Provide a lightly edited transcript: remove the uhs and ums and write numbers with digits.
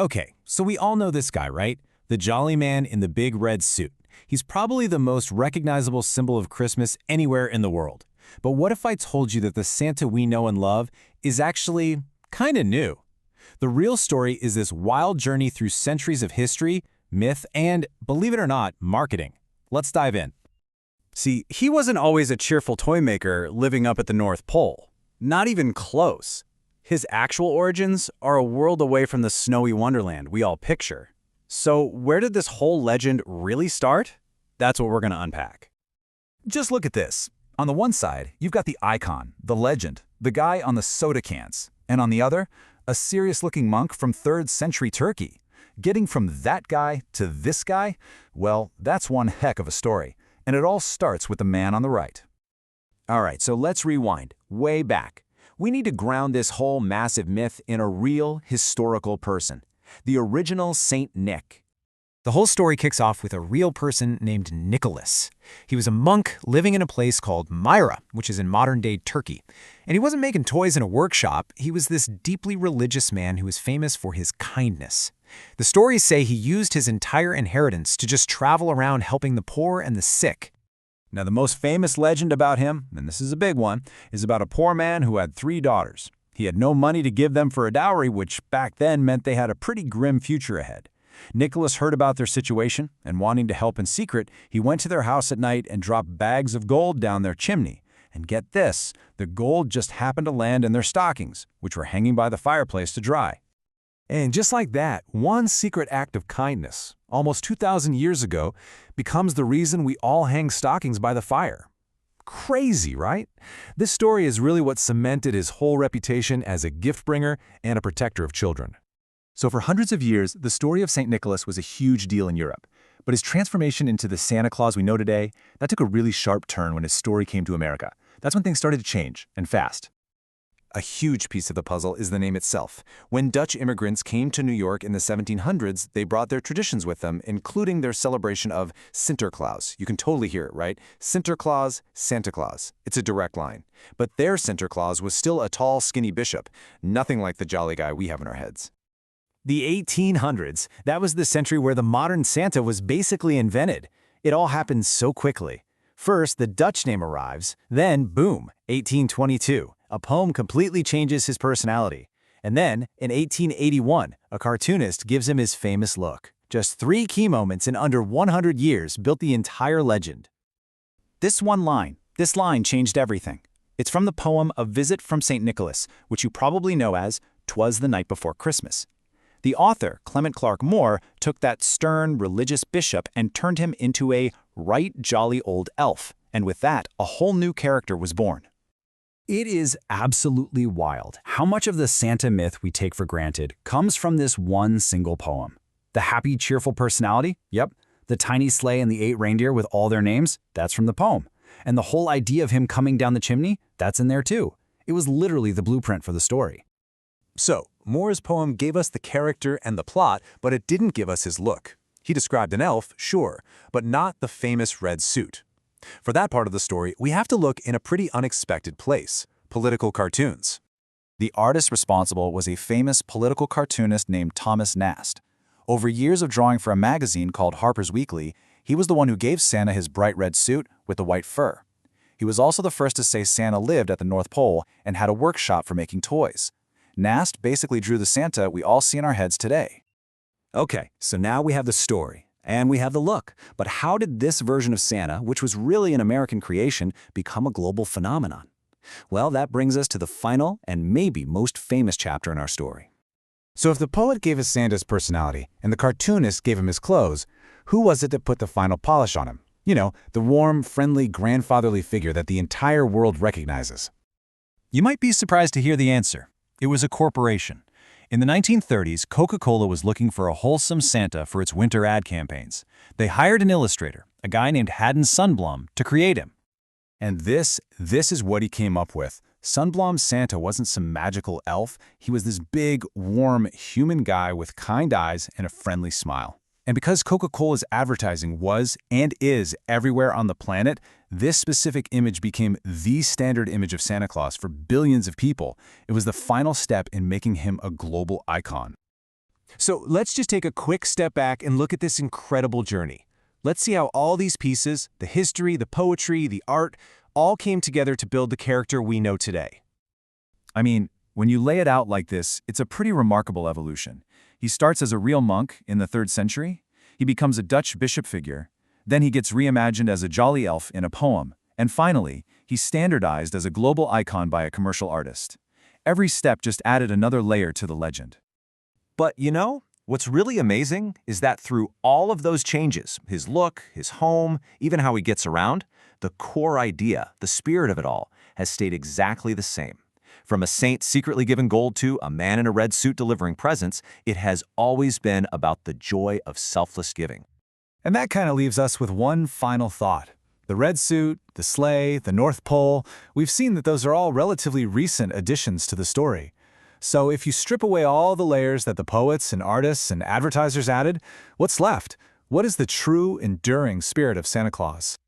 Okay, so we all know this guy, right? The jolly man in the big red suit. He's probably the most recognizable symbol of Christmas anywhere in the world. But what if I told you that the Santa we know and love is actually kinda new? The real story is this wild journey through centuries of history, myth, and, believe it or not, marketing. Let's dive in. See, he wasn't always a cheerful toy maker living up at the North Pole. Not even close. His actual origins are a world away from the snowy wonderland we all picture. So where did this whole legend really start? That's what we're going to unpack. Just look at this. On the one side, you've got the icon, the legend, the guy on the soda cans. And on the other, a serious-looking monk from 3rd century Turkey. Getting from that guy to this guy, well, that's one heck of a story. And it all starts with the man on the right. All right, so let's rewind, way back. We need to ground this whole massive myth in a real, historical person. The original Saint Nick. The whole story kicks off with a real person named Nicholas. He was a monk living in a place called Myra, which is in modern-day Turkey. And he wasn't making toys in a workshop. He was this deeply religious man who was famous for his kindness. The stories say he used his entire inheritance to just travel around helping the poor and the sick. Now, the most famous legend about him, and this is a big one, is about a poor man who had 3 daughters. He had no money to give them for a dowry, which back then meant they had a pretty grim future ahead. Nicholas heard about their situation, and wanting to help in secret, he went to their house at night and dropped bags of gold down their chimney. And get this, the gold just happened to land in their stockings, which were hanging by the fireplace to dry. And just like that, one secret act of kindness, almost 2,000 years ago, becomes the reason we all hang stockings by the fire. Crazy, right? This story is really what cemented his whole reputation as a gift bringer and a protector of children. So for hundreds of years, the story of St. Nicholas was a huge deal in Europe. But his transformation into the Santa Claus we know today, that took a really sharp turn when his story came to America. That's when things started to change, and fast. A huge piece of the puzzle is the name itself. When Dutch immigrants came to New York in the 1700s, they brought their traditions with them, including their celebration of Sinterklaas. You can totally hear it, right? Sinterklaas, Santa Claus. It's a direct line. But their Sinterklaas was still a tall, skinny bishop, nothing like the jolly guy we have in our heads. The 1800s, that was the century where the modern Santa was basically invented. It all happened so quickly. First, the Dutch name arrives, then, boom, 1822. A poem completely changes his personality. And then, in 1881, a cartoonist gives him his famous look. Just 3 key moments in under 100 years built the entire legend. This line changed everything. It's from the poem A Visit from St. Nicholas, which you probably know as 'Twas the Night Before Christmas. The author, Clement Clark Moore, took that stern, religious bishop and turned him into a right jolly old elf. And with that, a whole new character was born. It is absolutely wild how much of the Santa myth we take for granted comes from this one single poem. The happy, cheerful personality? Yep. The tiny sleigh and the 8 reindeer with all their names? That's from the poem. And the whole idea of him coming down the chimney? That's in there too. It was literally the blueprint for the story. So, Moore's poem gave us the character and the plot, but it didn't give us his look. He described an elf, sure, but not the famous red suit. For that part of the story, we have to look in a pretty unexpected place: political cartoons. The artist responsible was a famous political cartoonist named Thomas Nast. Over years of drawing for a magazine called Harper's Weekly, he was the one who gave Santa his bright red suit with the white fur. He was also the first to say Santa lived at the North Pole and had a workshop for making toys. Nast basically drew the Santa we all see in our heads today. Okay, so now we have the story, and we have the look. But how did this version of Santa, which was really an American creation, become a global phenomenon? Well, that brings us to the final and maybe most famous chapter in our story. So if the poet gave us Santa's personality and the cartoonist gave him his clothes, who was it that put the final polish on him? You know, the warm, friendly, grandfatherly figure that the entire world recognizes. You might be surprised to hear the answer. It was a corporation. In the 1930s, Coca-Cola was looking for a wholesome Santa for its winter ad campaigns. They hired an illustrator, a guy named Haddon Sundblom, to create him. And this is what he came up with. Sundblom's Santa wasn't some magical elf. He was this big, warm, human guy with kind eyes and a friendly smile. And because Coca-Cola's advertising was and is everywhere on the planet, this specific image became the standard image of Santa Claus for billions of people. It was the final step in making him a global icon. So let's just take a quick step back and look at this incredible journey. Let's see how all these pieces, the history, the poetry, the art, all came together to build the character we know today. I mean, when you lay it out like this, it's a pretty remarkable evolution. He starts as a real monk in the 3rd century, he becomes a Dutch bishop figure, then he gets reimagined as a jolly elf in a poem, and finally, he's standardized as a global icon by a commercial artist. Every step just added another layer to the legend. But you know, what's really amazing is that through all of those changes, his look, his home, even how he gets around, the core idea, the spirit of it all, has stayed exactly the same. From a saint secretly giving gold to a man in a red suit delivering presents, it has always been about the joy of selfless giving. And that kind of leaves us with one final thought. The red suit, the sleigh, the North Pole, we've seen that those are all relatively recent additions to the story. So if you strip away all the layers that the poets and artists and advertisers added, what's left? What is the true, enduring spirit of Santa Claus?